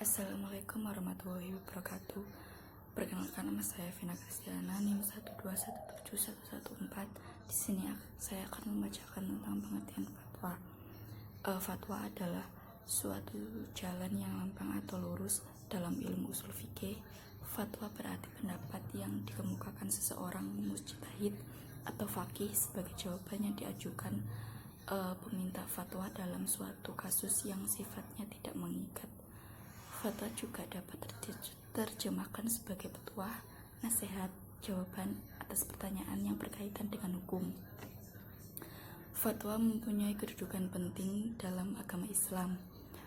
Assalamualaikum warahmatullahi wabarakatuh. Perkenalkan, nama saya Vina Kristiana, NIM 1217114. Di sini saya akan membacakan tentang pengertian fatwa. Fatwa adalah suatu jalan yang lempeng atau lurus dalam ilmu usul fikih. Fatwa berarti pendapat yang dikemukakan seseorang mujtahid atau faqih sebagai jawaban yang diajukan peminta fatwa dalam suatu kasus yang sifatnya tidak mengikat. Fatwa juga dapat terjemahkan sebagai petuah, nasihat, jawaban atas pertanyaan yang berkaitan dengan hukum. Fatwa mempunyai kedudukan penting dalam agama Islam.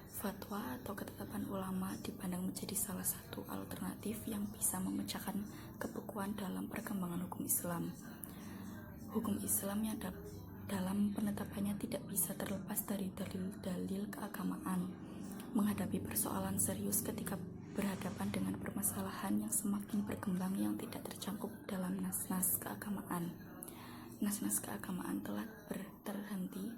Fatwa atau ketetapan ulama dipandang menjadi salah satu alternatif yang bisa memecahkan kebekuan dalam perkembangan hukum Islam. Hukum Islam yang dalam penetapannya tidak bisa terlepas dari dalil-dalil keagamaan. Menghadapi persoalan serius ketika berhadapan dengan permasalahan yang semakin berkembang yang tidak tercakup dalam nas-nas keagamaan. Nas-nas keagamaan telah terhenti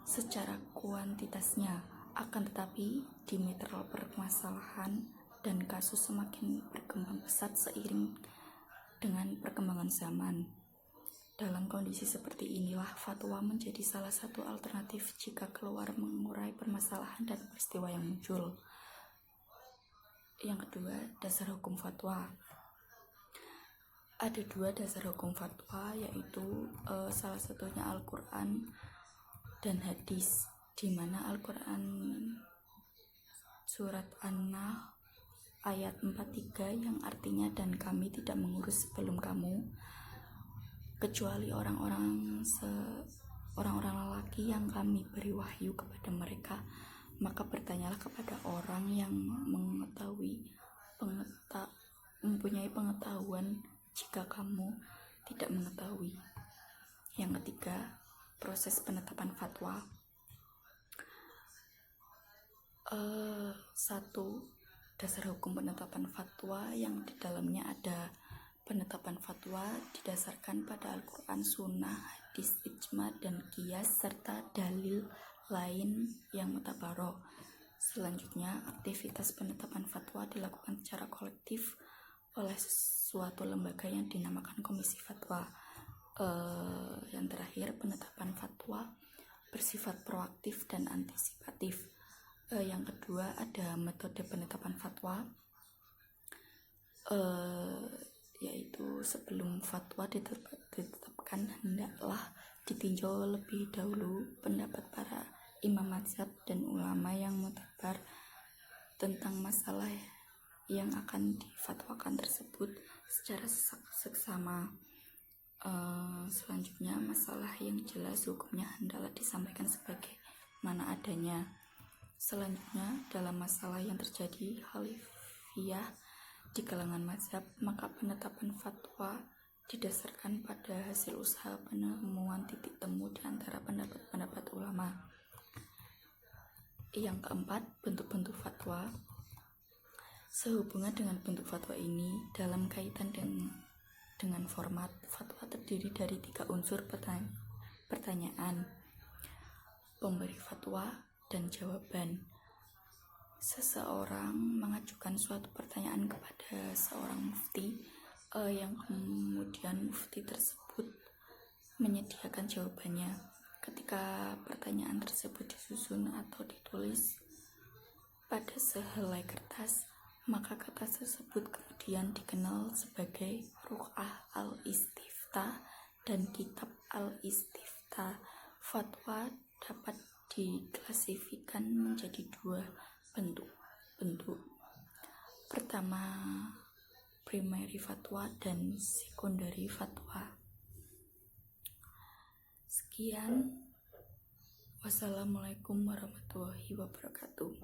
secara kuantitasnya, akan tetapi diametral permasalahan dan kasus semakin berkembang pesat seiring dengan perkembangan zaman. Dalam kondisi seperti inilah fatwa menjadi salah satu alternatif jika keluar mengurai permasalahan dan peristiwa yang muncul. Yang kedua, dasar hukum fatwa. Ada dua dasar hukum fatwa, yaitu salah satunya Al-Quran dan hadis, di mana Al-Quran surat An-Nahl ayat 43 yang artinya, dan kami tidak mengurus sebelum kamu kecuali orang-orang lelaki yang kami beri wahyu kepada mereka, maka bertanyalah kepada orang yang mempunyai pengetahuan jika kamu tidak mengetahui. Yang ketiga, proses penetapan fatwa. 1. Dasar hukum penetapan fatwa, yang di dalamnya ada penetapan fatwa didasarkan pada Al-Quran, Sunnah, hadis, ijma, dan qiyas, serta dalil lain yang mutabaroh. Selanjutnya, aktivitas penetapan fatwa dilakukan secara kolektif oleh suatu lembaga yang dinamakan Komisi Fatwa. Yang terakhir, penetapan fatwa bersifat proaktif dan antisipatif. Yang kedua, ada metode penetapan fatwa, yaitu sebelum fatwa ditetapkan hendaklah ditinjau lebih dahulu pendapat para imam mazhab dan ulama yang mutabar tentang masalah yang akan difatwakan tersebut secara seksama. Selanjutnya, masalah yang jelas hukumnya hendaklah disampaikan sebagaimana adanya. Selanjutnya, dalam masalah yang terjadi khalifiyah di kalangan mazhab, maka penetapan fatwa didasarkan pada hasil usaha penemuan titik temu di antara pendapat-pendapat ulama. Yang keempat, bentuk-bentuk fatwa. Sehubungan dengan bentuk fatwa ini, dalam kaitan dengan format, fatwa terdiri dari 3 unsur: pertanyaan, pemberi fatwa, dan jawaban. Seseorang mengajukan suatu pertanyaan kepada seorang mufti, yang kemudian mufti tersebut menyediakan jawabannya. Ketika pertanyaan tersebut disusun atau ditulis pada sehelai kertas, maka kertas tersebut kemudian dikenal sebagai Ruq'ah al-Istiftah dan Kitab al-Istiftah. Fatwa dapat diklasifikasikan menjadi 2 bentuk. Pertama, primary fatwa dan secondary fatwa. Sekian, wassalamualaikum warahmatullahi wabarakatuh.